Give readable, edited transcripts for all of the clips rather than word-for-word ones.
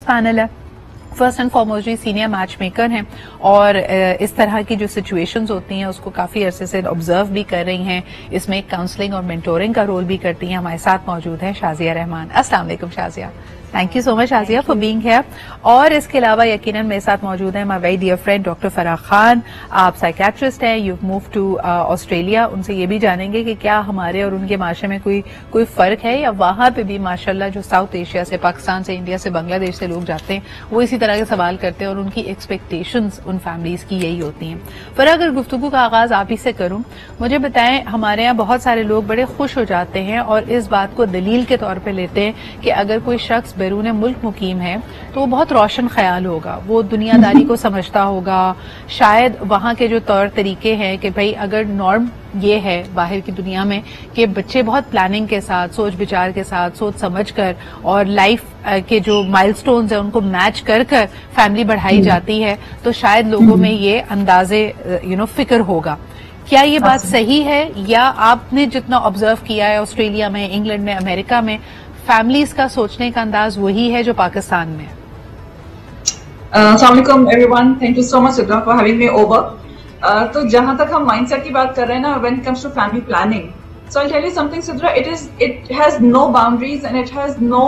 Panel है, first and foremost ji senior match maker हैं और इस तरह की जो सिचुएशंस होती हैं उसको काफी अरसे से ऑब्जर्व भी कर रही हैं। इसमें काउंसलिंग और मेंटोरिंग का रोल भी करती हैं। हमारे साथ मौजूद हैं शाजिया रहमान। अस्सलाम वालेकुम Shazia. Thank you so much Shazia for being here. और इसके अलावा यकीनन मेरे साथ मौजूद हैं my very dear friend doctor Farah Khan. आप साइकेट्रिस्ट हैं, यू मूव टू ऑस्ट्रेलिया। उनसे ये भी जानेंगे कि क्या हमारे और उनके माशरे में कोई फर्क है या वहां पे भी माशाल्लाह जो साउथ एशिया से, पाकिस्तान से, इंडिया से, बांग्लादेश से लोग जाते हैं वो इसी तरह के सवाल करते हैं और उनकी एक्सपेक्टेशंस उन फैमिलीज की यही होती हैं। फराह, अगर गुफ्तगू का आगाज आप ही से करूं, मुझे बताएं, हमारे यहाँ बहुत सारे लोग बड़े खुश हो जाते हैं और इस बात को दलील के तौर पर लेते हैं कि अगर कोई शख्स बैरून मुल्क मुकीम है तो वो बहुत रोशन ख्याल होगा, वो दुनियादारी को समझता होगा, शायद वहां के जो तौर तरीके हैं कि भाई अगर नॉर्म ये है बाहर की दुनिया में कि बच्चे बहुत प्लानिंग के साथ, सोच विचार के साथ, सोच समझ कर और लाइफ के जो माइलस्टोन्स है उनको मैच कर कर फैमिली बढ़ाई जाती है, तो शायद लोगों में ये अंदाजे फिक्र होगा। क्या ये बात सही है या आपने जितना ऑब्जर्व किया है ऑस्ट्रेलिया में, इंग्लैंड में, अमेरिका में, फैमिलीज का सोचने का अंदाज वही है जो पाकिस्तान में है? अस्सलाम वालेकुम everyone, thank you so much Sidra for having me over. तो जहां तक हम माइंडसेट की बात कर रहे हैं ना, when it comes to family planning, so I tell you something Sidra, it has no boundaries and it has no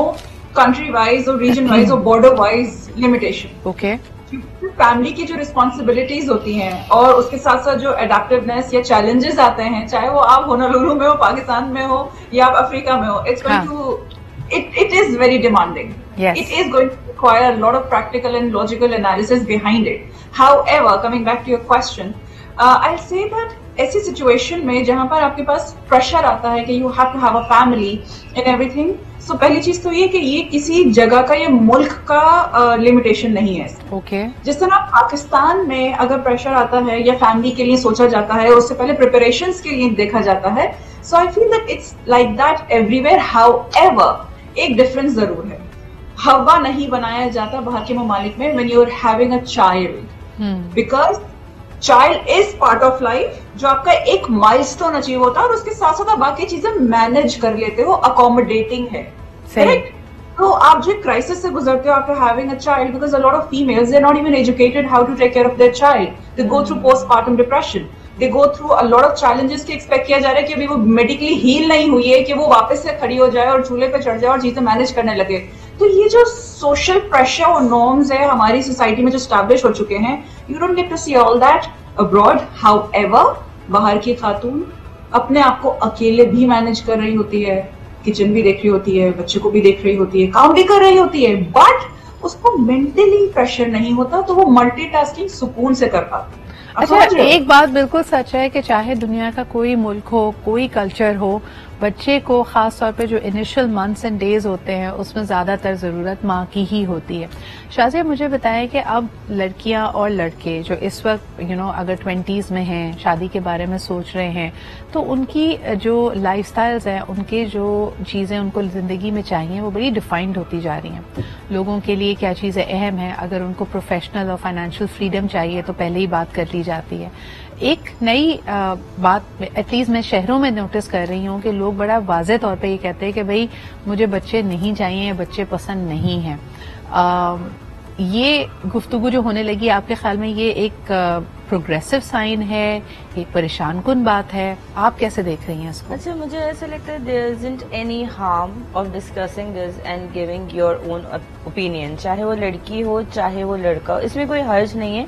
country wise और रीजन वाइज और border wise limitation. Okay, family की जो रिस्पॉन्सिबिलिटीज होती हैं और उसके साथ साथ जो एडेप्टिवनेस या चैलेंजेस आते हैं, चाहे वो आप होनोलुलु में हो, पाकिस्तान में हो या आप अफ्रीका में हो, it's going to it is very demanding. Yes. It is going to require a lot of practical and logical analysis behind it. However, coming back to your question, I'll say that ऐसी situation में जहां पर आपके पास pressure आता है कि you have to have a family and everything, so पहली चीज तो ये कि ये किसी जगह का, ये मुल्क का लिमिटेशन नहीं है। Okay. जिस तरह पाकिस्तान में अगर प्रेशर आता है या फैमिली के लिए सोचा जाता है, उससे पहले प्रिपरेशंस के लिए देखा जाता है, so I feel that it's like that everywhere. However, एक डिफरेंस जरूर है, हवा नहीं बनाया जाता बाहर के ममालिक में when you're having a child, because child is part of life, जो आपका एक माइलस्टोन अचीव होता है और उसके साथ साथ आप बाकी चीजें मैनेज कर लेते हो, अकोमोडेटिंग है, करेक्ट? तो आप जो क्राइसिस से गुजरते हो after having a child, because a lot of females they are not even educated how to take care of their child, they go through postpartum depression, they go through a lot of challenges के expect किया जा रहा है कि अभी वो medically heal नहीं हुई है कि वो वापस से खड़ी हो जाए और चूल्हे पे चढ़ जाए और चीजें मैनेज करने लगे। तो ये जो सोशल प्रेशर और नॉर्म्स है हमारी सोसाइटी में जो स्टैब्लिश हो चुके हैं, you don't get to see all that abroad. However, बाहर की खातून अपने आप को अकेले भी मैनेज कर रही होती है, किचन भी देख रही होती है, बच्चे को भी देख रही होती है, काम भी कर रही होती है, बट उसको मेंटली प्रेशर नहीं होता, तो वो मल्टीटास्किंग सुकून से कर पाती है। अच्छा, एक बात बिल्कुल सच है कि चाहे दुनिया का कोई मुल्क हो, कोई कल्चर हो, बच्चे को खास तौर पे जो इनिशियल मंथ्स एंड डेज होते हैं उसमें ज्यादातर जरूरत माँ की ही होती है। शाजिया, मुझे बताएं कि अब लड़कियां और लड़के जो इस वक्त अगर 20s में हैं, शादी के बारे में सोच रहे हैं, तो उनकी जो लाइफस्टाइल्स हैं, उनके जो चीजें उनको जिंदगी में चाहिए वो बड़ी डिफाइंड होती जा रही हैं। लोगों के लिए क्या चीजें अहम है, अगर उनको प्रोफेशनल और फाइनेंशियल फ्रीडम चाहिए तो पहले ही बात कर ली जाती है। एक नई बात एटलीस्ट मैं शहरों में नोटिस कर रही हूँ कि लोग बड़ा वाज़े तौर पे ये कहते हैं कि भाई मुझे बच्चे नहीं चाहिए, बच्चे पसंद नहीं हैं। ये गुफ्तगू जो होने लगी, आपके ख्याल में ये एक प्रोग्रेसिव साइन है, एक परेशान कुन बात है? आप कैसे देख रही हैं इसको? अच्छा, मुझे ऐसा लगता है there isn't any harm of discussing this and giving your own opinion, चाहे वो लड़की हो चाहे वो लड़का हो, इसमें कोई हर्ज नहीं है,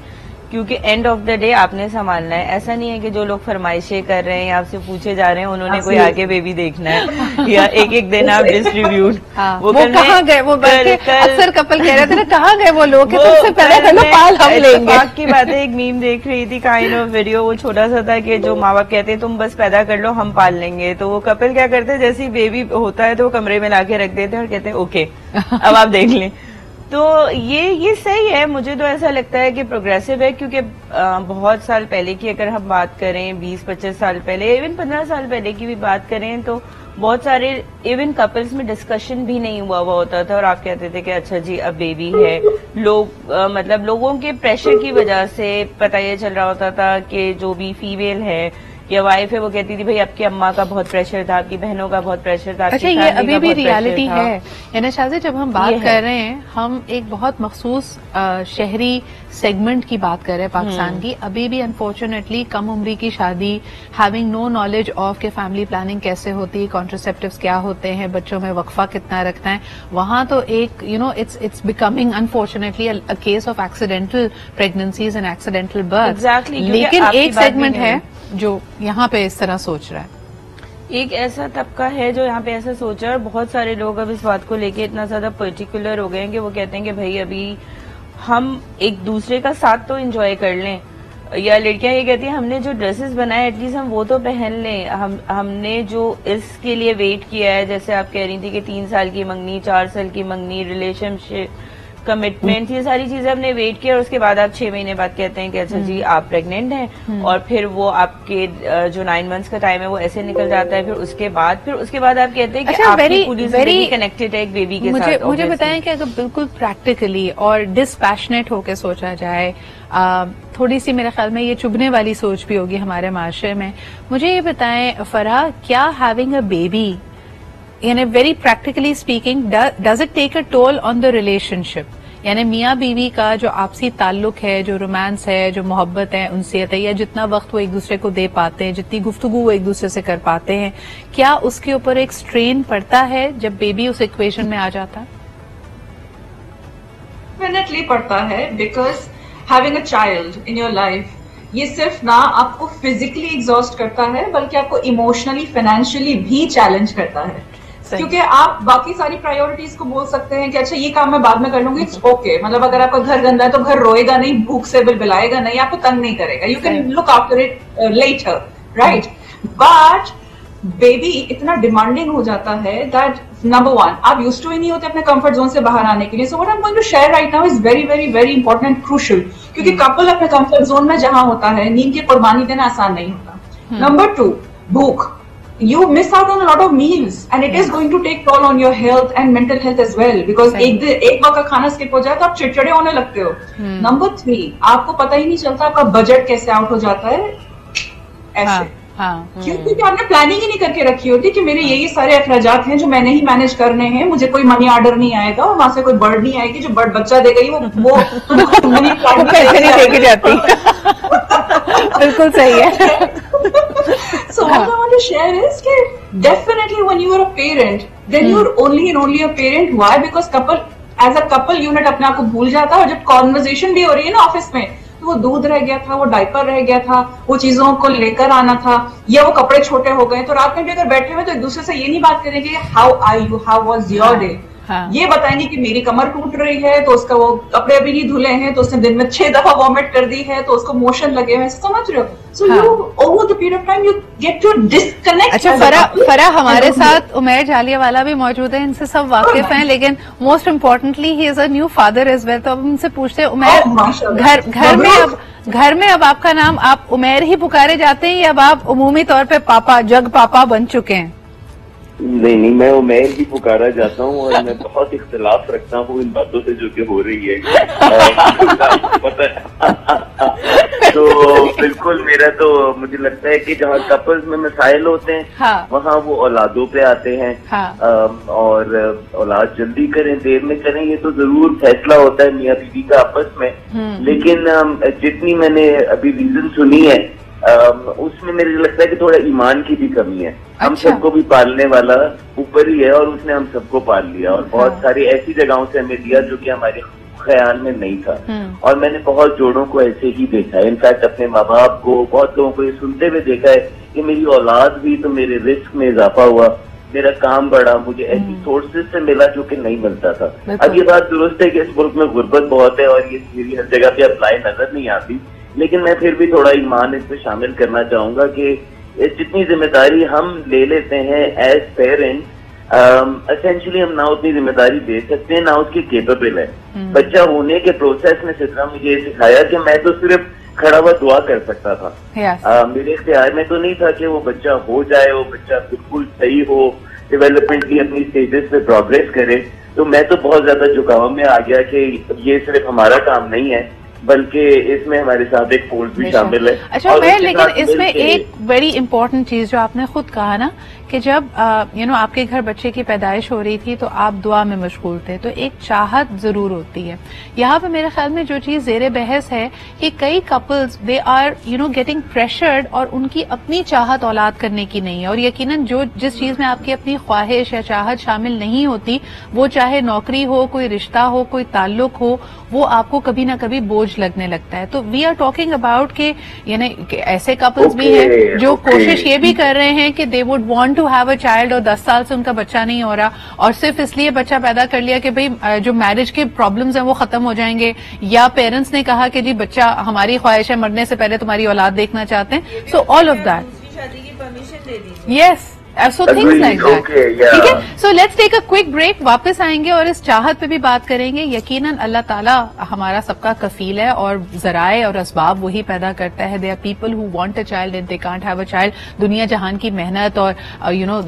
क्योंकि एंड ऑफ द डे आपने संभालना है। ऐसा नहीं है कि जो लोग फरमाइशें कर रहे हैं या आपसे पूछे जा रहे हैं उन्होंने कोई आगे बेबी देखना है या एक एक दिन आप डिस्ट्रीब्यूट वो कहाँ गए, वो अक्सर कपल कह रहे थे ना, कहाँ गए वो लोग, तुमसे पैदा कर लो, पाल हम लेंगे। की बात है, एक मीम देख रही थी काइंड ऑफ वीडियो, वो छोटा सा था कि जो माँ बाप कहते हैं तुम बस पैदा कर लो हम पाल लेंगे, तो वो कपल क्या करते हैं, जैसे ही बेबी होता है तो वो कमरे में लाके रख देते हैं और कहते हैं ओके अब आप देख लें। तो ये सही है, मुझे तो ऐसा लगता है कि प्रोग्रेसिव है, क्योंकि बहुत साल पहले की अगर हम बात करें, 20-25 साल पहले, इवन 15 साल पहले की भी बात करें, तो बहुत सारे इवन कपल्स में डिस्कशन भी नहीं हुआ होता था और आप कहते थे कि अच्छा जी अब बेबी है। लोग मतलब लोगों के प्रेशर की वजह से पता ये चल रहा होता था कि जो भी फीमेल है या वाइफ है वो कहती थी भाई आपकी अम्मा का बहुत प्रेशर था, आपकी बहनों का बहुत प्रेशर था। अच्छा, ये अभी भी रियलिटी है यानी शाज़ी, जब हम बात कर रहे हैं हम एक बहुत मखसूस शहरी सेगमेंट की बात कर रहे हैं पाकिस्तान की। अभी भी अनफॉर्चुनेटली कम उम्री की शादी, हैविंग नो नॉलेज ऑफ के फैमिली प्लानिंग कैसे होती है, कॉन्ट्रासेप्टिव्स क्या होते हैं, बच्चों में वक्फा कितना रखना है, वहां तो एक it's becoming unfortunately a case of accidental pregnancies and accidental birth. लेकिन एक सेगमेंट है जो यहाँ पे इस तरह सोच रहा है। एक ऐसा तबका है जो यहाँ पे ऐसा सोच रहा है और बहुत सारे लोग अब इस बात को लेके इतना ज्यादा पर्टिकुलर हो गए हैं कि वो कहते हैं कि भाई अभी हम एक दूसरे का साथ तो एंजॉय कर लें, या लड़कियां ये कहती हैं हमने जो ड्रेसेस बनाए एटलीस्ट हम वो तो पहन लें, हमने जो इसके लिए वेट किया है, जैसे आप कह रही थी कि 3 साल की मंगनी, 4 साल की मंगनी, रिलेशनशिप, कमिटमेंट, ये सारी चीजें हमने वेट किया और उसके बाद आप 6 महीने बाद कहते हैं कि अच्छा जी आप प्रेग्नेंट हैं और फिर वो आपके जो 9 मंथ्स का टाइम है वो ऐसे निकल जाता है। फिर उसके बाद आप कहते हैं कि आपकी पूरी जिंदगी कनेक्टेड है एक बेबी के साथ। मुझे बताएं कि अगर बिल्कुल प्रैक्टिकली और डिस्पैशनेट होकर सोचा जाए, थोड़ी सी मेरे ख्याल में ये चुभने वाली सोच भी होगी हमारे माशरे में, मुझे ये बताएं फराह, क्या हैविंग अ बेबी यानी very practically speaking does it take a toll on the relationship? यानी मियाँ बीवी का जो आपसी ताल्लुक है, जो रोमांस है, जो मोहब्बत है, उनसीयत है, या जितना वक्त वो एक दूसरे को दे पाते हैं, जितनी गुफ्तगू वो एक दूसरे से कर पाते हैं, क्या उसके ऊपर एक स्ट्रेन पड़ता है जब बेबी उस इक्वेशन में आ जाता है? डेफिनेटली पड़ता है, because having a child in your life ये सिर्फ ना आपको फिजिकली एग्जॉस्ट करता है बल्कि आपको इमोशनली, फाइनेंशियली भी चैलेंज करता है। क्योंकि आप बाकी सारी प्रायोरिटीज को बोल सकते हैं कि अच्छा ये काम मैं बाद में कर लूंगी, इट्स ओके। मतलब अगर आपका घर गंदा है तो घर रोएगा नहीं, भूख से बिलबिलाएगा नहीं, आपको तंग नहीं करेगा, you can look after it later, right? But baby इतना डिमांडिंग हो जाता है दैट नंबर 1 आप यूज्ड टू ही नहीं होते अपने कंफर्ट जोन से बाहर आने के लिए। So what I am going to share right now is very very very important and crucial, क्योंकि कपल अपने कंफर्ट जोन में जहां होता है नींद की कुर्बानी देना आसान नहीं होता। नंबर 2, भूख। You miss out on a lot of meals and it is going to take toll on your health and mental health as well, because एक वक्त का खाना स्किप हो जाए तो आप चिड़चिड़े होने लगते हो। नंबर 3, आपको पता ही नहीं चलता आपका बजट कैसे आउट हो जाता है ऐसे। क्योंकि आपने प्लानिंग ही नहीं करके रखी होती कि मेरे ये सारे अखराजात हैं जो मैंने ही मैनेज करने हैं, मुझे कोई मनी ऑर्डर नहीं आएगा और वहां से कोई बर्ड नहीं आएगी जो बर्ड बच्चा देगा ही वो मनी नहीं देगी जाती। बिल्कुल सही है। So what I want to share is that definitely when you are a parent, then you're only and only a parent. Why? Because as a couple unit अपने आप को भूल जाता है और जब कॉन्वर्जेशन भी हो रही है ना ऑफिस में, तो वो दूध रह गया था, वो डायपर रह गया था, वो चीजों को लेकर आना था, या वो कपड़े छोटे हो गए, तो रात में भी अगर बैठे हुए तो एक दूसरे से ये नहीं बात करेंगे how are you, how was your day, ये बताएंगे कि मेरी कमर टूट रही है तो उसका वो कपड़े अभी नहीं धुले हैं तो उसने दिन में 6 दफा वॉमिट कर दी है तो उसको मोशन लगे हुए, समझ रहे हो? So you over the period of time you get to disconnect. अच्छा, फरा हमारे साथ उमैर जालियावाला भी मौजूद है, इनसे सब वाकिफ हैं, लेकिन most importantly he is a new father as well. तो अब उनसे पूछते हैं उमैर, घर में अब आपका नाम आप उमैर ही पुकारे जाते हैं या अब आप उमूमी तौर पे पापा, जग पापा बन चुके हैं? नहीं, मैं उमैर ही पुकारा जाता हूँ और मैं बहुत इख्तिलाफ रखता हूँ इन बातों से जो कि हो रही है। पता है तो बिल्कुल मेरा तो मुझे लगता है कि जहाँ कपल्स में मसाइल होते हैं वहाँ वो औलादों पे आते हैं। और औलाद जल्दी करें देर में करें ये तो जरूर फैसला होता है मियाँ बीवी का आपस में, लेकिन जितनी मैंने अभी रीजन सुनी है उसमें मेरे लगता है कि थोड़ा ईमान की भी कमी है। हम सबको भी पालने वाला ऊपर ही है और उसने हम सबको पाल लिया और बहुत सारी ऐसी जगहों से हमें लिया जो कि हमारे ख्याल में नहीं था। और मैंने बहुत जोड़ों को ऐसे ही देखा है, इनफैक्ट अपने माँ बाप को, बहुत लोगों को ये सुनते हुए देखा है कि मेरी औलाद भी तो मेरे रिस्क में इजाफा हुआ, मेरा काम बढ़ा, मुझे ऐसी सोर्सेज से मिला जो कि नहीं मिलता था। अब ये बात दुरुस्त है कि इस मुल्क में गुर्बत बहुत है और ये मेरी हर जगह पे अप्लाई नजर नहीं आती, लेकिन मैं फिर भी थोड़ा ईमान इसमें शामिल करना चाहूंगा कि जितनी जिम्मेदारी हम ले लेते हैं एज पेरेंट, एसेंशियली हम ना उतनी जिम्मेदारी दे सकते हैं ना उसकी केपेबल है। बच्चा होने के प्रोसेस में सिर्फ मुझे ये सिखाया कि मैं तो सिर्फ खड़ा हुआ दुआ कर सकता था। मेरे इख्तियार में तो नहीं था कि वो बच्चा हो जाए, वो बच्चा बिल्कुल सही हो, डेवलपमेंट की अपनी स्टेजेस पे प्रोग्रेस करे। तो मैं तो बहुत ज्यादा झुकाव में आ गया कि ये सिर्फ हमारा काम नहीं है, बल्कि इसमें हमारे साथ एक फोर्स भी शामिल है। अच्छा मैं, लेकिन इसमें एक बड़ी इंपॉर्टेंट चीज जो आपने खुद कहा ना कि जब आपके घर बच्चे की पैदाइश हो रही थी तो आप दुआ में मशगूल थे, तो एक चाहत जरूर होती है। यहाँ पे मेरे ख्याल में जो चीज जेरे बहस है कि कई couples they are getting pressured और उनकी अपनी चाहत औलाद करने की नहीं है, और यकीनन जिस चीज में आपकी अपनी ख्वाहिश या चाहत शामिल नहीं होती, वो चाहे नौकरी हो, कोई रिश्ता हो, कोई ताल्लुक हो, वो आपको कभी ना कभी बोझ लगने लगता है। तो वी आर टॉकिंग अबाउट के ऐसे कपल्स भी हैं जो कोशिश ये भी कर रहे हैं कि they would want to have a child और 10 साल से उनका बच्चा नहीं हो रहा, और सिर्फ इसलिए बच्चा पैदा कर लिया कि भाई जो मैरिज के प्रॉब्लम्स हैं वो खत्म हो जाएंगे, या पेरेंट्स ने कहा कि जी बच्चा हमारी ख्वाहिश है, मरने से पहले तुम्हारी औलाद देखना चाहते हैं। सो ऑल ऑफ दैट, शादी की परमिशन दे दीजिए। Yes, so things like that. ठीक है, so let's take a quick break. वापस आएंगे और इस चाहत पे भी बात करेंगे। यकीनन अल्लाह ताला हमारा सबका कफील है और जराए और असबाब वही पैदा करता है। There are people who want a child and they can't have a child. दुनिया जहान की मेहनत और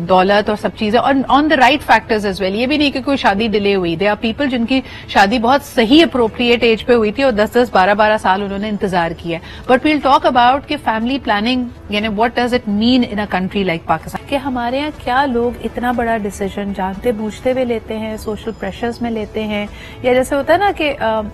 दौलत और सब चीजें, और on the right factors as well. ये भी नहीं कि कोई शादी डिले हुई। There are people जिनकी शादी बहुत सही अप्रोप्रिएट एज पे हुई थी और 10-10, 12-12 साल उन्होंने इंतजार किया। But we'll talk about कि family planning what does it mean in a country like Pakistan. कि हमारे यहाँ क्या लोग इतना बड़ा डिसीजन जानते बूझते हुए लेते हैं, सोशल प्रेशर्स में लेते हैं, या जैसे होता है ना कि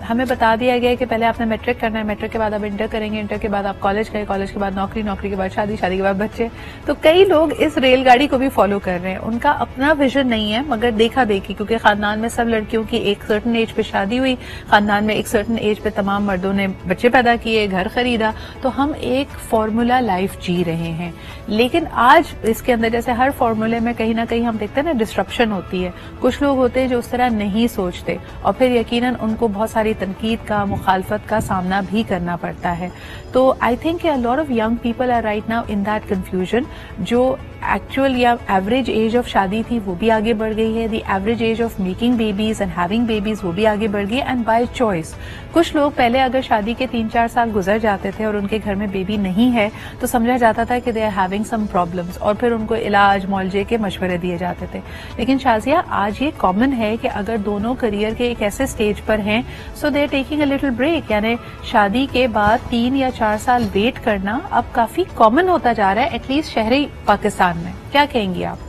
हमें बता दिया गया कि पहले आपने मैट्रिक करना है, मैट्रिक के बाद आप इंटर करेंगे, इंटर के बाद आप कॉलेज गए, कॉलेज के बाद नौकरी, नौकरी के बाद शादी, शादी के बाद बच्चे। तो कई लोग इस रेलगाड़ी को भी फॉलो कर रहे हैं। उनका अपना विजन नहीं है मगर देखा देखी, क्योंकि खानदान में सब लड़कियों की एक सर्टन एज पे शादी हुई, खानदान में एक सर्टन एज पे तमाम मर्दों ने बच्चे पैदा किए, घर खरीदा, तो हम एक फॉर्मूला लाइफ जी रहे हैं। लेकिन आज इसके अंदर जैसे हर फॉर्मूले में कहीं ना कहीं हम देखते हैं ना डिस्ट्रप्शन होती है। कुछ लोग होते हैं जो उस तरह नहीं सोचते और फिर यकीनन उनको बहुत सारी तनकीद का, मुखालफत का सामना भी करना पड़ता है। तो I think a lot of young people are right now in that confusion. जो एक्चुअल या एवरेज एज ऑफ शादी थी वो भी आगे बढ़ गई है, the average age of making babies and having babies वो भी आगे बढ़ गई, एंड बाय चॉइस। कुछ लोग पहले अगर शादी के 3-4 साल गुजर जाते थे और उनके घर में बेबी नहीं है तो समझा जाता था कि they are having some problems, और फिर उनको इलाज मौलजे के मशवरे दिए जाते थे। लेकिन शाजिया, आज ये कॉमन है कि अगर दोनों करियर के एक ऐसे स्टेज पर हैं, so they are taking a little break, यानी शादी के बाद 3 या 4 साल वेट करना अब काफी कॉमन होता जा रहा है, एटलीस्ट शहरी पाकिस्तान में। क्या कहेंगी आप?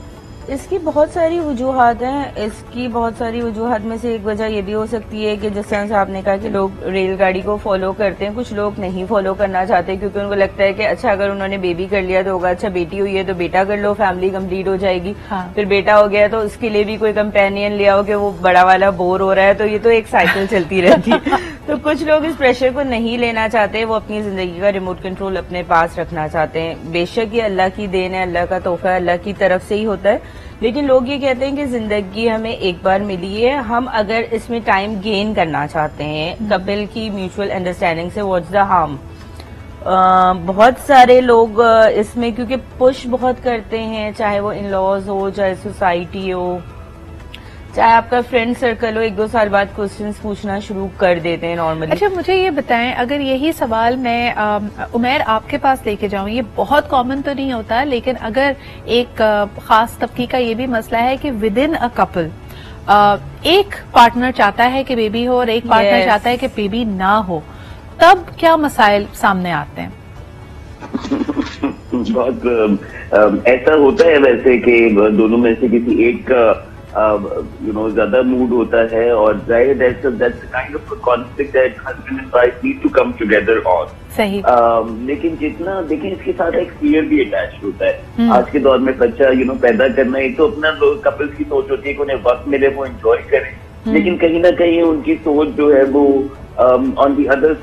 इसकी बहुत सारी वजूहात हैं। इसकी बहुत सारी वजूहात में से एक वजह ये भी हो सकती है कि जिस तरह से आपने कहा कि लोग रेलगाड़ी को फॉलो करते हैं, कुछ लोग नहीं फॉलो करना चाहते क्योंकि उनको लगता है कि अच्छा अगर उन्होंने बेबी कर लिया तो होगा, अच्छा बेटी हुई है तो बेटा कर लो, फैमिली कंप्लीट हो जाएगी। हाँ। फिर बेटा हो गया तो उसके लिए भी कोई कंपेनियन लिया हो कि वो बड़ा वाला बोर हो रहा है, तो ये तो एक साइकिल चलती रहती है। तो कुछ लोग इस प्रेशर को नहीं लेना चाहते, वो अपनी जिंदगी का रिमोट कंट्रोल अपने पास रखना चाहते हैं। बेशक ये अल्लाह की देन है, अल्लाह का तोहफा, अल्लाह की तरफ से ही होता है, लेकिन लोग ये कहते हैं कि जिंदगी हमें एक बार मिली है, हम अगर इसमें टाइम गेन करना चाहते हैं कपल की म्यूचुअल अंडरस्टैंडिंग से, व्हाट्स द हार्म। बहुत सारे लोग इसमें क्योंकि पुश बहुत करते हैं, चाहे वो इन लॉज हो, चाहे सोसाइटी हो, चाहे आपका फ्रेंड सर्कल हो, 1-2 साल बाद क्वेश्चंस पूछना शुरू कर देते हैं नॉर्मली। अच्छा मुझे ये बताएं, अगर यही सवाल मैं उमैर आपके पास लेके जाऊं, ये बहुत कॉमन तो नहीं होता, लेकिन अगर एक खास तबकी का ये भी मसला है कि विद इन अ कपल एक पार्टनर चाहता है कि बेबी हो और एक पार्टनर चाहता है कि बेबी ना हो, तब क्या मसाइल सामने आते हैं? बहुत ऐसा होता है वैसे कि दोनों में से किसी एक का ज्यादा मूड होता है और that's kind of conflict that husband and wife need to come together on. सही। लेकिन जितना देखें इसके साथ एक फियर भी अटैच होता है। आज के दौर में बच्चा पैदा करना, एक तो अपना कपल्स की सोच होती है कि उन्हें वक्त मिले वो एंजॉय करें, लेकिन कहीं ना कहीं उनकी सोच जो है वो ऑन दी अदर।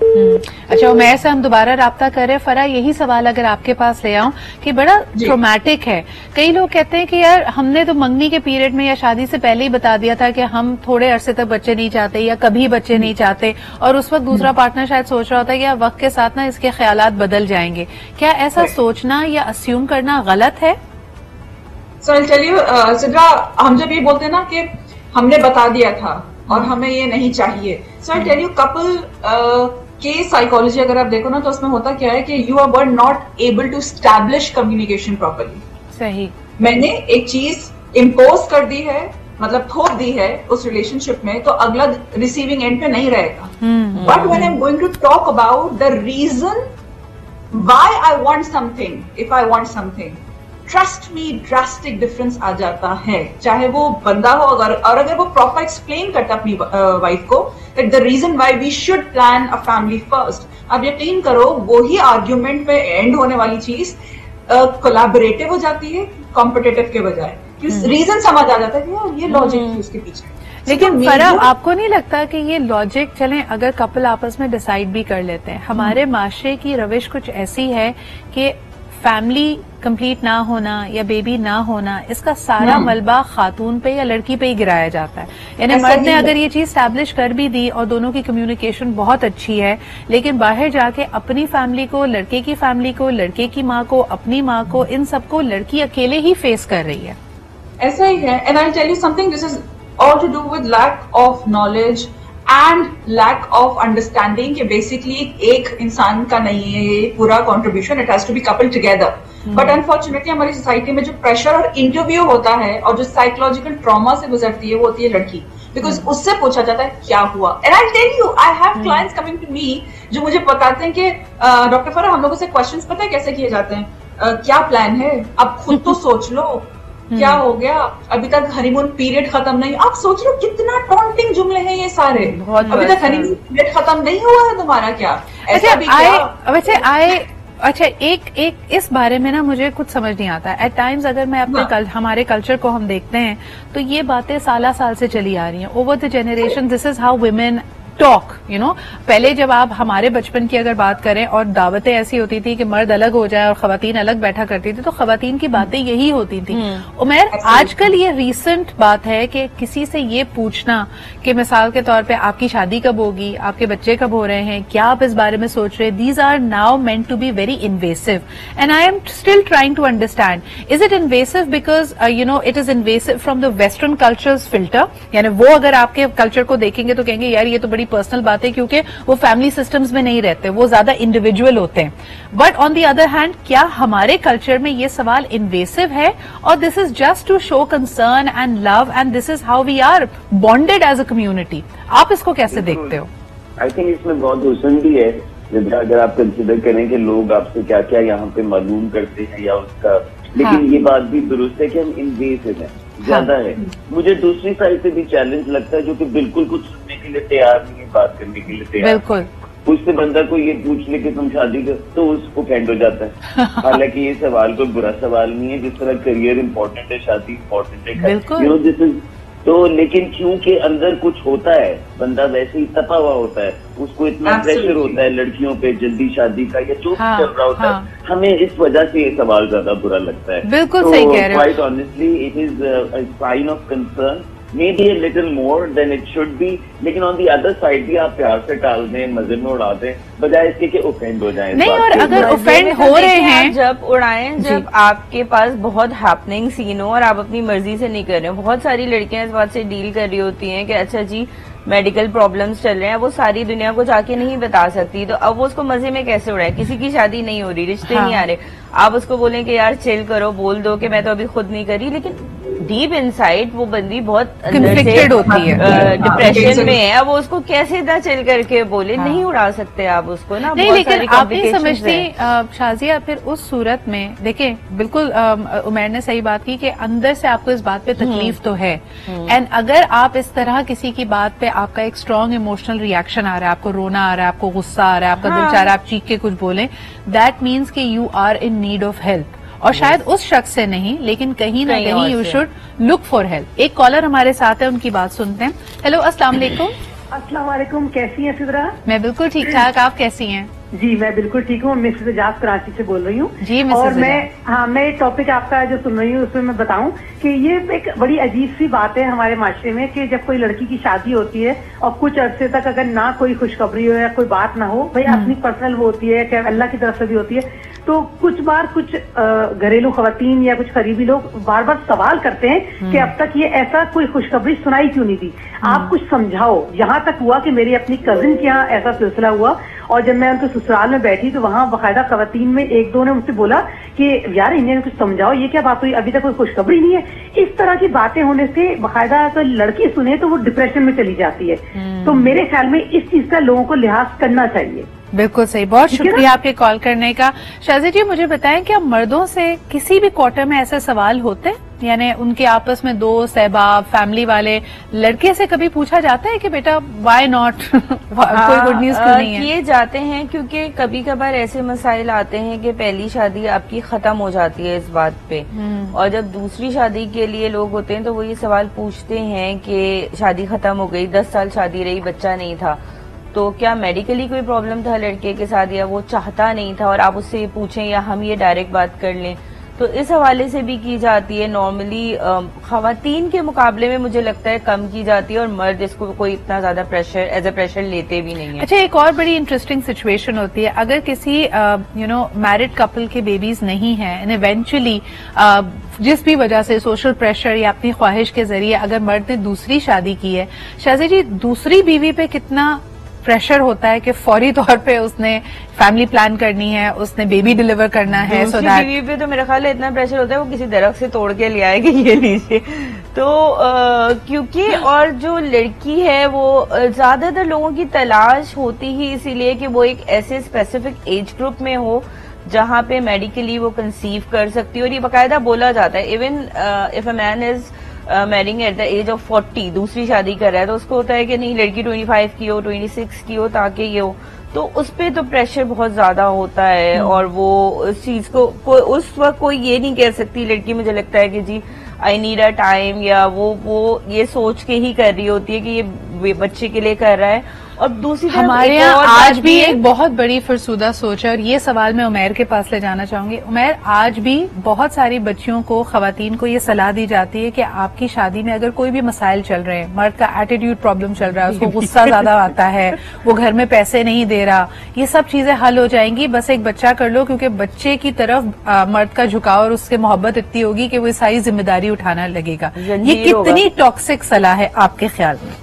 अच्छा उमैर से हम दोबारा राब्ता कर रहे हैं। फरा, यही सवाल अगर आपके पास ले आऊं कि बड़ा ट्रोमैटिक है। कई लोग कहते हैं कि यार हमने तो मंगनी के पीरियड में या शादी से पहले ही बता दिया था कि हम थोड़े अरसे तक बच्चे नहीं चाहते या कभी बच्चे नहीं चाहते, और उस वक्त दूसरा पार्टनर शायद सोच रहा होता है कि यार वक्त के साथ ना इसके ख्यालात बदल जाएंगे। क्या ऐसा सोचना या अस्यूम करना गलत है? सर चलिए सिद्रा, हम जब ये बोलते हैं ना कि हमने बता दिया था और हमें ये नहीं चाहिए, सो आई टेल यू कपल के साइकोलॉजी अगर आप देखो ना तो उसमें होता क्या है कि you are not able to establish communication properly. सही। मैंने एक चीज इम्पोज कर दी है मतलब थोप दी है उस रिलेशनशिप में, तो अगला रिसीविंग एंड पे नहीं रहेगा. But when I am going to talk about the reason why I want something, if I want something, trust me drastic difference आ जाता है. चाहे वो बंदा हो और अगर वो प्रॉपर एक्सप्लेन करता अपनी वाइफ को that the reason why we should plan a family first, अब यकीन करो वो ही आर्ग्यूमेंट पे एंड होने वाली चीज कोलैबोरेटिव हो जाती है कॉम्पिटिटिव के बजाय. रीजन समझ आ जाता है कि यार ये लॉजिक थी उसके पीछे. लेकिन फराह, आपको नहीं लगता कि ये लॉजिक, चलें अगर कपल आपस में डिसाइड भी कर लेते हैं, हमारे माशरे की रविश कुछ ऐसी है कि फैमिली कंप्लीट ना होना या बेबी ना होना, इसका सारा मलबा खातून पे या लड़की पे ही गिराया जाता है. यानी मर्द ने अगर ये चीज स्टैब्लिश कर भी दी और दोनों की कम्युनिकेशन बहुत अच्छी है, लेकिन बाहर जाके अपनी फैमिली को, लड़के की फैमिली को, लड़के की माँ को, अपनी माँ को, इन सबको लड़की अकेले ही फेस कर रही है. ऐसा ही है. And I tell you something, this is all to do with lack of knowledge and lack of understanding कि बेसिकली एक इंसान का नहीं है ये पूरा contribution, it has to be coupled together. But unfortunately हमारी सोसाइटी में जो प्रेशर और इंटरव्यू होता है और जो साइकोलॉजिकल ट्रॉमा से गुजरती है वो होती है लड़की, बिकॉज उससे पूछा जाता है क्या हुआ. And I tell you, I have clients coming to me जो मुझे बताते हैं कि डॉक्टर फराह, हम लोगों से क्वेश्चंस पता है कैसे किए जाते हैं, क्या प्लान है, अब खुद तो सोच लो, क्या हो गया, अभी तक हनीमून पीरियड खत्म नहीं. आप सोच लो कितना टॉन्टिंग जुमले हैं ये सारे. अभी तक हनीमून पीरियड खत्म नहीं हुआ है तुम्हारा क्या, ऐसा भी क्या. अच्छा, एक इस बारे में ना मुझे कुछ समझ नहीं आता. एट टाइम्स अगर मैं अपने हमारे कल्चर को हम देखते हैं तो ये बातें साल से चली आ रही हैं over the generation. This is how women talk, you know. पहले जब आप हमारे बचपन की अगर बात करें और दावतें ऐसी होती थी कि मर्द अलग हो जाए और खवातीन अलग बैठा करती थी, तो खवातीन की बातें यही होती थी. उमर, आजकल ये रीसेंट बात है कि किसी से ये पूछना कि मिसाल के तौर पे आपकी शादी कब होगी, आपके बच्चे कब हो रहे हैं, क्या आप इस बारे में सोच रहे हैं, these are now meant to be very invasive. And I am still trying to understand, is it invasive because you know it is invasive from the western cultures filter, यानी वो अगर आपके कल्चर को देखेंगे तो कहेंगे यार ये तो बड़ी पर्सनल बात है क्योंकि वो फैमिली सिस्टम्स में नहीं रहते, वो ज्यादा इंडिविजुअल होते हैं. But on the other hand, क्या हमारे कल्चर में ये सवाल इन्वेसिव है और this is just to show concern and love and this is how we are bonded as a community? आप इसको कैसे देखते हो? आई थिंक इसमें बहुत हुस्न भी है अगर आप कंसिडर करें कि लोग आपसे क्या क्या यहाँ पे मालूम करते हैं या उसका, लेकिन ये बात भी दुरुस्त है कि हम इन्वेसिव हैं, ज्यादा है. मुझे दूसरी साइड से भी चैलेंज लगता है जो कि बिल्कुल कुछ सुनने के लिए तैयार नहीं है, बात करने के लिए तैयार. बिल्कुल. उससे बंदा को ये पूछ ले कि तुम शादी कर, तो उसको फेंड हो जाता है. हालांकि ये सवाल कोई बुरा सवाल नहीं है, जिस तरह करियर इम्पोर्टेंट है, शादी इम्पोर्टेंट है, यू नो दिस इज. तो लेकिन क्योंकि अंदर कुछ होता है, बंदा वैसे ही तपा हुआ होता है, उसको इतना प्रेशर होता है लड़कियों पे जल्दी शादी का या जो चल रहा होता है, हमें इस वजह से ये सवाल ज्यादा बुरा लगता है. बिल्कुल सही कह रहे हो. Quite honestly it is a sign of concern, maybe a little more than it should be, लेकिन on the other side भी आप प्यार से टाल दें, मजे में उड़ा दें, बजाय इसके कि ऑफेंड हो जाएं. नहीं, और अगर ऑफेंड हो रहे हैं जब उड़ाएं, जब आपके पास बहुत हैपनिंग सीन हो और आप अपनी मर्जी से नहीं कर रहे हो. बहुत सारी लड़कियां इस बात से डील कर रही होती हैं कि अच्छा जी मेडिकल प्रॉब्लम्स चल रहे हैं, वो सारी दुनिया को जाके नहीं बता सकती, तो अब वो उसको मजे में कैसे उड़ाए. किसी की शादी नहीं हो रही, रिश्ते नहीं आ रहे, आप उसको बोलें कि यार चिल करो, बोल दो कि मैं तो अभी खुद नहीं करी, लेकिन डीप इनसाइड वो बंदी बहुत कन्फ्लिक्टेड होती है, डिप्रेशन में है. अब वो उसको कैसे इतना चिल करके बोले, नहीं उड़ा सकते आप उसको ना. नहीं, लेकिन आप नहीं समझती शाजिया, फिर उस सूरत में देखें, बिल्कुल उमर ने सही बात की कि अंदर से आपको इस बात पे तकलीफ तो है, एंड अगर आप इस तरह किसी की बात पे आपका एक स्ट्रॉन्ग इमोशनल रिएक्शन आ रहा है, आपको रोना आ रहा है, आपको गुस्सा आ रहा है, आपका दिल चाह रहा है आप चीख के कुछ बोलें, दैट मीन्स कि you are in need of help. और शायद उस शख्स से नहीं, लेकिन कहीं ना कहीं you should look for help. एक कॉलर हमारे साथ है, उनकी बात सुनते हैं. हेलो, अस्सलाम वालेकुम. अस्सलाम वालेकुम, कैसी हैं सिद्रा? मैं बिल्कुल ठीक ठाक, आप कैसी हैं? जी मैं बिल्कुल ठीक हूँ. मिसेस एजाज कराची से बोल रही हूँ. जी और मैं टॉपिक आपका जो सुन रही हूँ उसमें मैं बताऊं कि ये एक बड़ी अजीब सी बात है हमारे माशरे में कि जब कोई लड़की की शादी होती है और कुछ अरसे तक अगर ना कोई खुशखबरी हो या कोई बात ना हो, भाई अपनी पर्सनल वो होती है कि अल्लाह की तरफ से भी होती है, तो कुछ बार कुछ घरेलू खवातीन या कुछ करीबी लोग बार बार सवाल करते हैं कि अब तक ये ऐसा कोई खुशखबरी सुनाई क्यों नहीं दी, आप कुछ समझाओ। यहाँ तक हुआ कि मेरी अपनी कजिन के यहाँ ऐसा सिलसिला हुआ, और जब मैं उनके ससुराल में बैठी तो वहाँ बाकायदा खवातीन में एक दो ने मुझसे बोला कि यार इन्हें कुछ समझाओ, ये क्या बात हुई, अभी तक कोई खुशखबरी नहीं है। इस तरह की बातें होने से बाकायदा तो लड़की सुने तो वो डिप्रेशन में चली जाती है। तो मेरे ख्याल में इस चीज का लोगों को लिहाज करना चाहिए। बिल्कुल सही, बहुत शुक्रिया आपके कॉल करने का। शाजी जी मुझे बताएं, क्या मर्दों से किसी भी क्वार्टर में ऐसे सवाल होते हैं, यानी उनके आपस में दोस्त अहबाब फैमिली वाले लड़के से कभी पूछा जाता है कि बेटा वाई नॉट कोई गुड न्यूज क्यों नहीं है? किए जाते हैं, क्योंकि कभी कभार ऐसे मसाइल आते हैं कि पहली शादी आपकी खत्म हो जाती है इस बात पे, और जब दूसरी शादी के लिए लोग होते हैं तो वो ये सवाल पूछते हैं कि शादी खत्म हो गई, 10 साल शादी रही, बच्चा नहीं था, तो क्या मेडिकली कोई प्रॉब्लम था लड़के के साथ, या वो चाहता नहीं था, और आप उससे पूछें या हम ये डायरेक्ट बात कर लें। तो इस हवाले से भी की जाती है। नॉर्मली खवातीन के मुकाबले में मुझे लगता है कम की जाती है, और मर्द इसको कोई इतना ज्यादा प्रेशर एज ए प्रेशर लेते भी नहीं है। अच्छा, एक और बड़ी इंटरेस्टिंग सिचुएशन होती है, अगर किसी मैरिड कपल के बेबीज नहीं है एंड इवेंचुअली जिस भी वजह से सोशल प्रेशर या अपनी ख्वाहिश के जरिए अगर मर्द ने दूसरी शादी की है, शाजी जी दूसरी बीवी पे कितना प्रेशर होता है कि फौरी तौर पे उसने फैमिली प्लान करनी है, उसने बेबी डिलीवर करना है, दूसरी बीवी पे तो मेरा ख्याल है इतना प्रेशर होता है वो किसी दरख्त से तोड़ के ले आएगी ये लीजिए। तो क्योंकि और जो लड़की है वो ज्यादातर लोगों की तलाश होती ही इसीलिए कि वो एक ऐसे स्पेसिफिक एज ग्रुप में हो जहाँ पे मेडिकली वो कंसीव कर सकती है, और ये बाकायदा बोला जाता है। Even if a man is marrying at the age of 40 दूसरी शादी कर रहा है तो उसको होता है कि नहीं लड़की 25 की हो, 26 की हो, ताकि ये हो, तो उस पे तो प्रेशर बहुत ज्यादा होता है। और वो उस चीज को उस वक्त कोई ये नहीं कह सकती लड़की, मुझे लगता है कि जी आई नीड अ टाइम, या वो ये सोच के ही कर रही होती है कि ये बच्चे के लिए कर रहा है। और दूसरी तरफ हमारे यहाँ आज भी एक बहुत बड़ी फरसूदा सोच है, और ये सवाल मैं उमैर के पास ले जाना चाहूंगी। उमैर, आज भी बहुत सारी बच्चियों को, खवातीन को ये सलाह दी जाती है कि आपकी शादी में अगर कोई भी मसाइल चल रहे हैं, मर्द का एटीट्यूड प्रॉब्लम चल रहा है, उसको गुस्सा ज्यादा आता है, वो घर में पैसे नहीं दे रहा, ये सब चीजें हल हो जाएंगी, बस एक बच्चा कर लो, क्योंकि बच्चे की तरफ मर्द का झुकाव और उससे मोहब्बत इतनी होगी कि वो सारी जिम्मेदारी उठाना लगेगा। ये कितनी टॉक्सिक सलाह है आपके ख्याल में?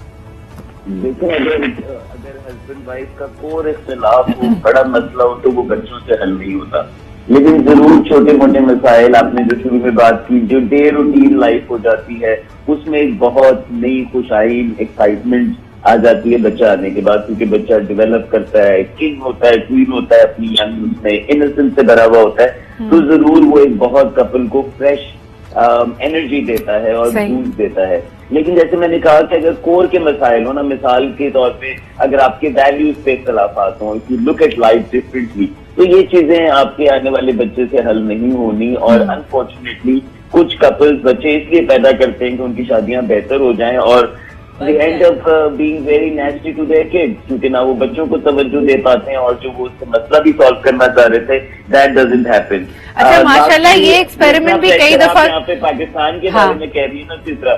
देखो, अगर हस्बैंड वाइफ का कोर इख्तिलाफ हो, बड़ा मसला हो, तो वो बच्चों से हल नहीं होता। लेकिन जरूर छोटे मोटे मसाइल, आपने जो शुरू में बात की, जो डे रूटीन लाइफ हो जाती है, उसमें एक बहुत नई खुशाइन एक्साइटमेंट आ जाती है बच्चा आने के बाद, क्योंकि बच्चा डेवलप करता है, किंग होता है, क्वीन होता है, अपनी यंग में इनोसेंस से भरा हुआ होता है। तो जरूर वो एक बहुत कपल को फ्रेश एनर्जी देता है और बूस्ट देता है। लेकिन जैसे मैंने कहा कि अगर कोर के मसाइल हो ना, मिसाल के तौर पे अगर आपके वैल्यूज पे इख्तिलाफात हों, if you look at life differently, तो ये चीजें आपके आने वाले बच्चे से हल नहीं होनी। और अनफॉर्चुनेटली कुछ कपल्स बच्चे इसलिए पैदा करते हैं कि उनकी शादियां बेहतर हो जाएं, और they end up being very nasty to their kids, क्योंकि ना वो बच्चों को तवज्जो दे पाते हैं, और जो वो उससे मसला भी सॉल्व करना चाह रहे थे, that doesn't happen। अच्छा, माशाल्लाह ये एक्सपेरिमेंट भी कई दफा यहाँ पे पाकिस्तान के बारे में कह रही है ना चित्रा,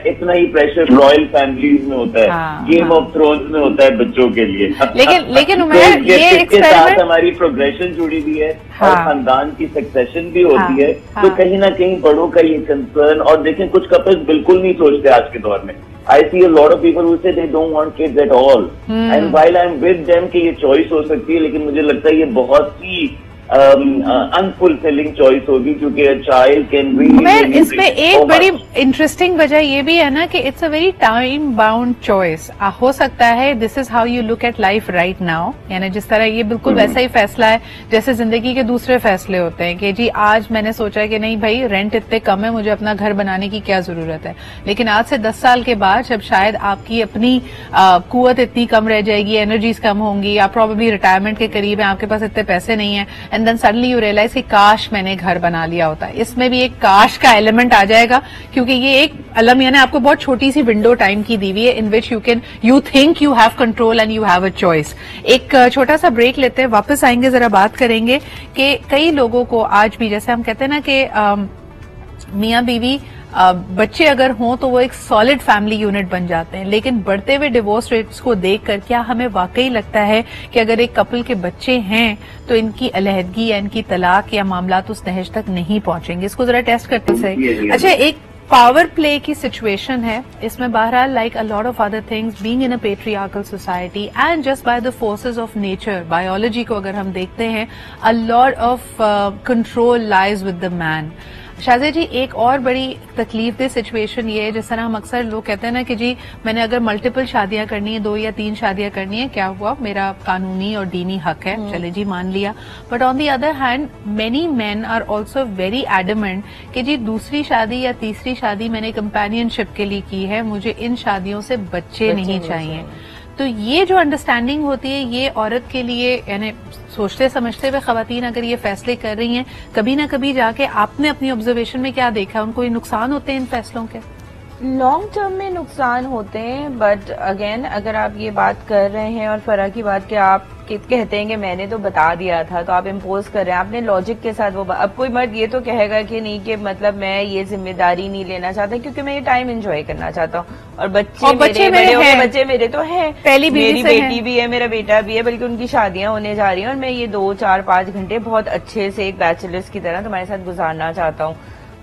इतना ही प्रेशर रॉयल फैमिलीज में होता है, गेम ऑफ थ्रोन्स में होता है बच्चों के लिए। लेकिन उमैर, ये एक्सपेरिमेंट हमारी प्रोग्रेशन जुड़ी हुई है और खानदान की सक्सेशन भी होती है, तो कहीं ना कहीं बड़ों का ये कंसर्न। और देखें, कुछ कपल्स बिल्कुल नहीं सोचते आज के दौर में। I see a lot of people who say they don't want kids at all, and while I'm with them कि ये चॉइस हो सकती है, लेकिन मुझे लगता है ये बहुत ही अनफुलफिलिंग चॉइस होगी, क्योंकि चाइल्ड कैन बी। इसमें एक बड़ी इंटरेस्टिंग वजह ये भी है ना कि it's a very time bound choice. हो सकता है this is how you look at life right now, यानी जिस तरह ये बिल्कुल वैसा ही फैसला है जैसे जिंदगी के दूसरे फैसले होते हैं कि जी आज मैंने सोचा है कि नहीं भाई रेंट इतने कम है, मुझे अपना घर बनाने की क्या जरूरत है। लेकिन आज से 10 साल के बाद जब शायद आपकी अपनी कुवत इतनी कम रह जाएगी, एनर्जीज कम होंगी, आप प्रोबेबली रिटायरमेंट के करीब है, आपके पास इतने पैसे नहीं है, and then suddenly you realise कि काश मैंने घर बना लिया होता। इसमें भी एक काश का एलिमेंट आ जाएगा, क्योंकि ये एक अलम यानी आपको बहुत छोटी सी विंडो टाइम की दी हुई है in which you think you have control and you have a choice. एक छोटा सा ब्रेक लेते हैं, वापस आएंगे, जरा बात करेंगे कि कई लोगों को आज भी, जैसे हम कहते हैं ना कि मियां बीवी बच्चे अगर हों तो वो एक सॉलिड फैमिली यूनिट बन जाते हैं, लेकिन बढ़ते हुए डिवोर्स रेट्स को देखकर क्या हमें वाकई लगता है कि अगर एक कपल के बच्चे हैं तो इनकी अलहदगी या इनकी तलाक या मामलात उस दहेज तक नहीं पहुंचेंगे? इसको जरा टेस्ट करते हैं। अच्छा, एक पावर प्ले की सिचुएशन है इसमें, बहरहाल like a lot of other things, being in a patriarchal society and just by the forces of nature, biology को अगर हम देखते हैं, a lot of control lies with the man. Shazia ji, एक और बड़ी तकलीफदेह सिचुएशन ये है, जिस तरह हम अक्सर लोग कहते हैं ना कि जी मैंने अगर मल्टीपल शादियां करनी है, 2 या 3 शादियां करनी है, क्या हुआ, मेरा कानूनी और दीनी हक है, चले जी मान लिया। But on the other hand many men are also very adamant कि जी दूसरी शादी या तीसरी शादी मैंने कंपेनियनशिप के लिए की है, मुझे इन शादियों से बच्चे नहीं चाहिए। तो ये जो अंडरस्टैंडिंग होती है, ये औरत के लिए, यानी सोचते समझते हुए खवातीन अगर ये फैसले कर रही हैं, कभी ना कभी जाके आपने अपनी ऑब्जर्वेशन में क्या देखा, उनको ये नुकसान होते हैं इन फैसलों के? लॉन्ग टर्म में नुकसान होते हैं, बट अगेन अगर आप ये बात कर रहे हैं और फरा की बात कि आप कहते हैं कि मैंने तो बता दिया था, तो आप इम्पोज कर रहे हैं, आपने लॉजिक के साथ वो अब कोई मर्द ये तो कहेगा कि नहीं कि मतलब मैं ये जिम्मेदारी नहीं लेना चाहता क्योंकि मैं ये टाइम एंजॉय करना चाहता हूँ, और बच्चे मेरे तो हैं, पहली मेरी बेटी भी है, मेरा बेटा भी है, बल्कि उनकी शादियां होने जा रही हैं और मैं ये 2, 4, 5 घंटे बहुत अच्छे से एक बैचलर्स की तरह तुम्हारे साथ गुजारना चाहता हूँ।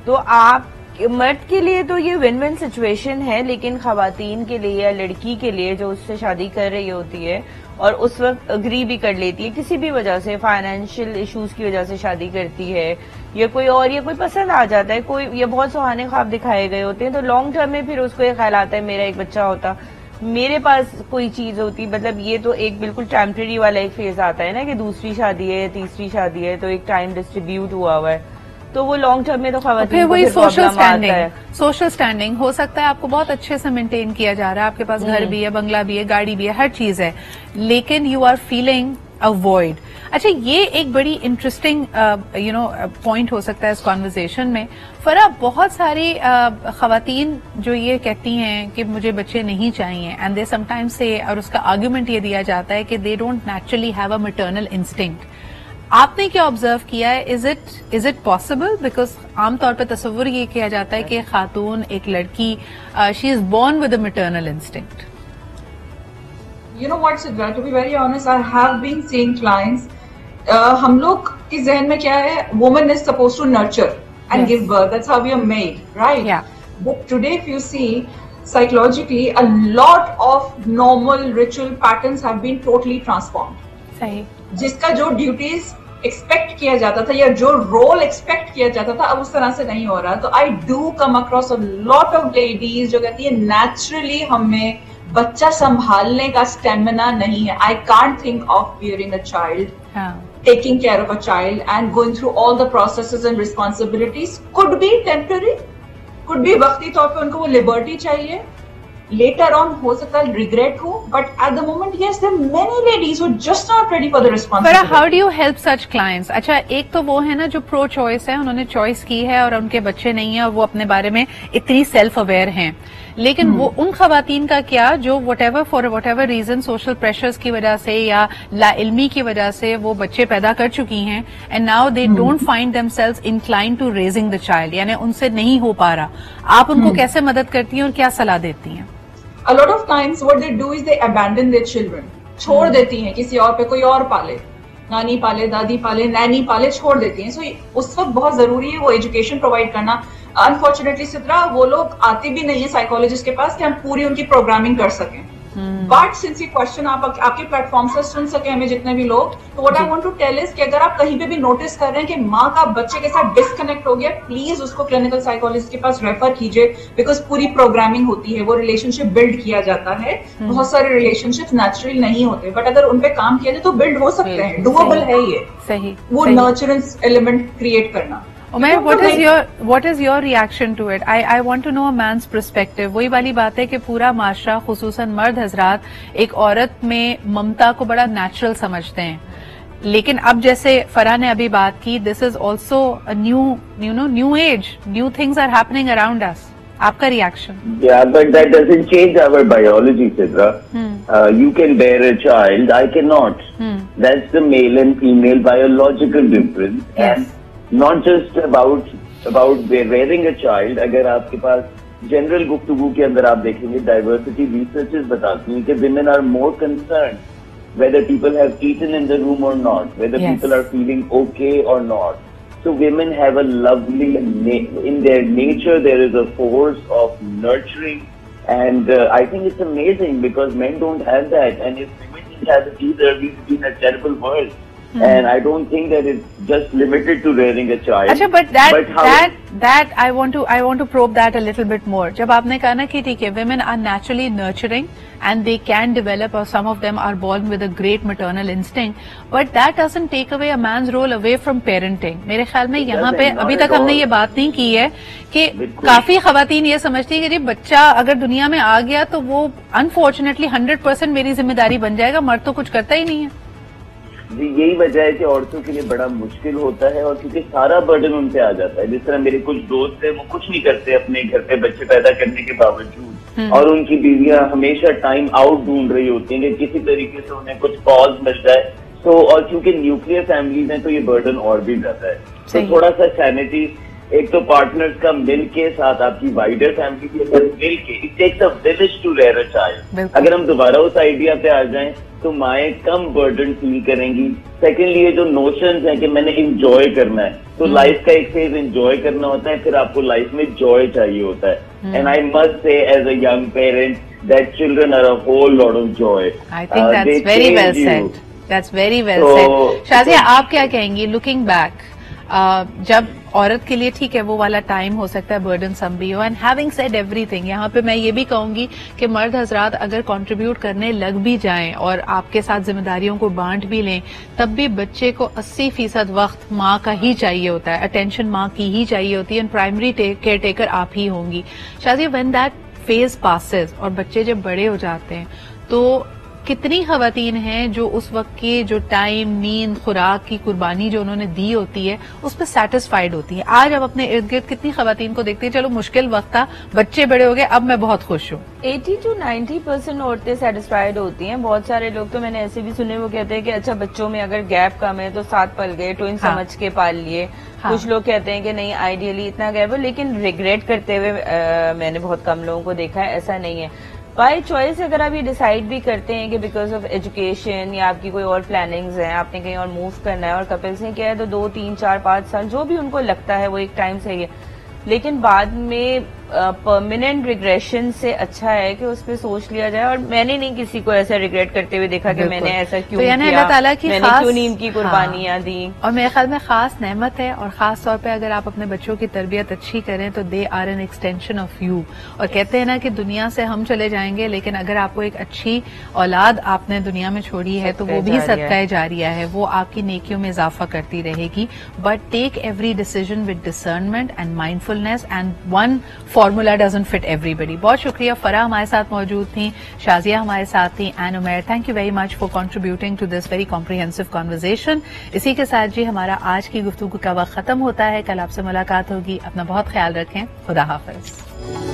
तो आप मर्द के लिए तो ये विन विन सिचुएशन है, लेकिन खवातीन के लिए या लड़की के लिए जो उससे शादी कर रही होती है और उस वक्त अग्री भी कर लेती है, किसी भी वजह से, फाइनेंशियल इश्यूज की वजह से शादी करती है या कोई और, या कोई पसंद आ जाता है, कोई ये बहुत सुहाने ख्वाब दिखाए गए होते हैं, तो लॉन्ग टर्म में फिर उसको ये ख्याल आता है मेरा एक बच्चा होता, मेरे पास कोई चीज होती, मतलब ये तो एक बिल्कुल टेम्परेरी वाला एक फेज आता है ना कि दूसरी शादी है या तीसरी शादी है, तो एक टाइम डिस्ट्रीब्यूट हुआ है, तो वो लॉन्ग टर्म में तो खवातीन को सोशल स्टैंडिंग हो सकता है आपको बहुत अच्छे से मेंटेन किया जा रहा है, आपके पास घर भी है, बंगला भी है, गाड़ी भी है, हर चीज है, लेकिन you are feeling a void. अच्छा, ये एक बड़ी इंटरेस्टिंग पॉइंट हो सकता है इस कॉन्वर्जेशन में। फरा, बहुत सारी खवातीन जो ये कहती हैं कि मुझे बच्चे नहीं चाहिए, एंड दे समटाइम्स से, और उसका आर्ग्यूमेंट ये दिया जाता है कि they don't naturally have a maternal instinct. आपने क्या ऑब्जर्व किया है? Is it possible? बिकॉज आमतौर पर तस्वुर ये किया जाता है कि खातून, एक लड़की, she is born with a maternal instinct. You know what, Sidra, to be very honest, I have been seeing clients, हम लोग के जहन में क्या है, woman is supposed to nurture and give birth, that's how we are made, right? Yeah. But today if you see, psychologically, a lot of normal ritual patterns have been totally transformed. सही। जिसका जो duties expect किया जाता था या जो role expect किया जाता था, अब उस तरह से नहीं हो रहा। तो I do come across a lot of ladies जो कहती है नेचुरली हमें बच्चा संभालने का स्टेमिना नहीं है, I can't think of bearing a child, taking care of a child and going through all the processes and responsibilities. Could be temporary, could be वक्ती तौर पे उनको वो लिबर्टी चाहिए, लेटर ऑन हो सकता है रिग्रेट हो, but at the moment yes there are many ladies who just not ready for the responsibility. How do you help such clients? अच्छा, एक तो वो है ना जो प्रो चॉइस है, उन्होंने चॉइस की है और उनके बच्चे नहीं है और वो अपने बारे में इतनी सेल्फ अवेयर हैं, लेकिन वो उन खवातीन का क्या जो for whatever reason, social pressures की वजह से या लाइल्मी की वजह से वो बच्चे पैदा कर चुकी हैं and now they don't find themselves inclined to raising the child, यानी उनसे नहीं हो पा रहा। आप उनको कैसे मदद करती हैं और क्या सलाह देती हैं? A lot of times what they do is they abandon their children, छोड़ देती हैं किसी और पे, कोई और पाले, नानी पाले, दादी पाले, नैनी पाले, छोड़ देती हैं। सो उस वक्त बहुत जरूरी है वो एजुकेशन प्रोवाइड करना। अनफॉर्चुनेटली सिद्रा, वो लोग आते भी नहीं है साइकोलॉजिस्ट के पास कि हम पूरी उनकी प्रोग्रामिंग कर सकें। बट सिंस ये क्वेश्चन आप आपके प्लेटफॉर्म से सुन सके हमें जितने भी लोग, तो what I want to tell is कि अगर आप कहीं पे भी नोटिस कर रहे हैं कि माँ का बच्चे के साथ डिस्कनेक्ट हो गया, प्लीज उसको क्लिनिकल साइकोलॉजिस्ट के पास रेफर कीजिए, बिकॉज पूरी प्रोग्रामिंग होती है, वो रिलेशनशिप बिल्ड किया जाता है। बहुत सारे रिलेशनशिप नेचुरल नहीं होते, बट अगर उनपे काम किया जाए तो बिल्ड हो सकते हैं, डुएबल है ये। सही, वो नर्चरेंस एलिमेंट क्रिएट करना। Umair, what is your reaction to it? I want to know a man's perspective. वही वाली बात है कि पूरा माशरा, खुसूसन मर्द हजरात, एक औरत में ममता को बड़ा नेचुरल समझते हैं, लेकिन अब जैसे फरा ने अभी बात की, this is also a new age, new things are happening around us. आपका reaction? Yeah, but that doesn't change our biology, Sidra. You can bear a child, I cannot. That's the male and female biological difference. Yes. And not just about about rearing a child, अगर आपके पास general गुफ्तगू के अंदर आप देखेंगे, diversity researches बताती हैं कि women are more concern whether people have eaten in the room or not, whether Yes. people are feeling okay or not. So women have a lovely, in their nature there is a force of nurturing, and I think it's amazing because men don't have that, and if women didn't have it either, we would be in a terrible world. And I don't think that it's just limited to rearing a child. अच्छा, but that I want to probe that a little bit more. जब आपने कहा ना कि ठीक है, women are naturally nurturing and they can develop, or some of them are born with a great maternal instinct, but that doesn't take away a man's role away from parenting. मेरे ख्याल में यहाँ पे अभी तक हमने ये बात नहीं की है कि काफी खवातीन ये समझती है कि जी बच्चा अगर दुनिया में आ गया तो वो अनफॉर्चुनेटली 100% मेरी जिम्मेदारी बन जाएगा, मर्द तो कुछ करता ही नहीं है। जी, यही वजह है कि औरतों के लिए बड़ा मुश्किल होता है, और क्योंकि सारा बर्डन उन पे आ जाता है। जिस तरह मेरे कुछ दोस्त हैं, वो कुछ नहीं करते अपने घर पे बच्चे पैदा करने के बावजूद, और उनकी बीवियां हमेशा टाइम आउट ढूंढ रही होती हैं कि किसी तरीके से उन्हें कुछ पॉज मिल जाए। तो और क्योंकि न्यूक्लियर फैमिलीज हैं तो ये बर्डन और भी ज्यादा है। तो थोड़ा सा सैनिटी, एक तो पार्टनर्स का मिल के साथ, आपकी वाइडर फैमिली के अंदर मिल के, it takes a village to rear a child. अगर हम दोबारा उस आइडिया पे आ जाएं तो माएँ कम बर्डन फील करेंगी। सेकेंडली, ये जो नोशंस हैं कि मैंने इंजॉय करना है, तो लाइफ का एक फेज इंजॉय करना होता है, फिर आपको लाइफ में जॉय चाहिए होता है। And I must say as a young parent that children are a whole lot of joy. I think that's very well said, that's very well said. Shazia, आप क्या कहेंगी लुकिंग बैक? जब औरत के लिए ठीक है वो वाला टाइम हो सकता है बर्डन सम भी हो, एंड हैविंग सेड एवरीथिंग, यहाँ पे मैं ये भी कहूंगी कि मर्द हजरात अगर कंट्रीब्यूट करने लग भी जाएं और आपके साथ जिम्मेदारियों को बांट भी लें, तब भी बच्चे को 80% वक्त माँ का ही चाहिए होता है, अटेंशन माँ की ही चाहिए होती है, एंड प्राइमरी केयर टेकर आप ही होंगी। Shazia, when that phase passes और बच्चे जब बड़े हो जाते हैं, तो कितनी खवातीन हैं जो उस वक्त की जो टाइम, नींद, खुराक की कुर्बानी जो उन्होंने दी होती है उस पर सेटिस्फाइड होती है? आज आप अपने इर्द गिर्द कितनी खवातीन को देखते हैं, चलो मुश्किल वक्त था, बच्चे बड़े हो गए, अब मैं बहुत खुश हूँ? 80 to 90% औरतें सेटिस्फाइड होती हैं। बहुत सारे लोग तो मैंने ऐसे भी सुने, वो कहते हैं कि अच्छा बच्चों में अगर गैप कम है तो 7 पल गए, ट्विन समझ के पाल लिए। कुछ लोग कहते हैं कि नहीं, आइडियली इतना गैप है, लेकिन रिग्रेट करते हुए मैंने बहुत कम लोगों को देखा है। ऐसा नहीं है, बाय चॉइस अगर आप ये डिसाइड भी करते हैं कि बिकॉज ऑफ एजुकेशन या आपकी कोई और प्लानिंग्स हैं, आपने कहीं और मूव करना है, और कपल्स ने किया है तो 2, 3, 4, 5 साल जो भी उनको लगता है वो एक टाइम सही है, लेकिन बाद में परमानेंट रिग्रेशन से अच्छा है कि उस पर सोच लिया जाए। और मैंने नहीं किसी को ऐसा रिग्रेट करते हुए देखा कि मैंने ऐसा क्यों तो किया, अल्लाह ताला की मैंने क्यों नहीं इनकी कुर्बानियां दी। और मेरे ख्याल में खास नेमत है, और खास तौर पे अगर आप अपने बच्चों की तरबियत अच्छी करें तो they are an extension of you. और कहते हैं ना कि दुनिया से हम चले जाएंगे, लेकिन अगर आपको एक अच्छी औलाद आपने दुनिया में छोड़ी है तो वो भी सदका जारिया है, वो आपकी नेकियों में इजाफा करती रहेगी। But take every decision with discernment and mindfulness, and one formula doesn't fit everybody. बहुत शुक्रिया, फरा हमारे साथ मौजूद थी, शाजिया हमारे साथ थी, and Umair, thank you very much for contributing to this very comprehensive conversation. इसी के साथ जी हमारा आज की गुफ्तगू का वक्त खत्म होता है। कल आपसे मुलाकात होगी, अपना बहुत ख्याल रखें, खुदा हाफिज।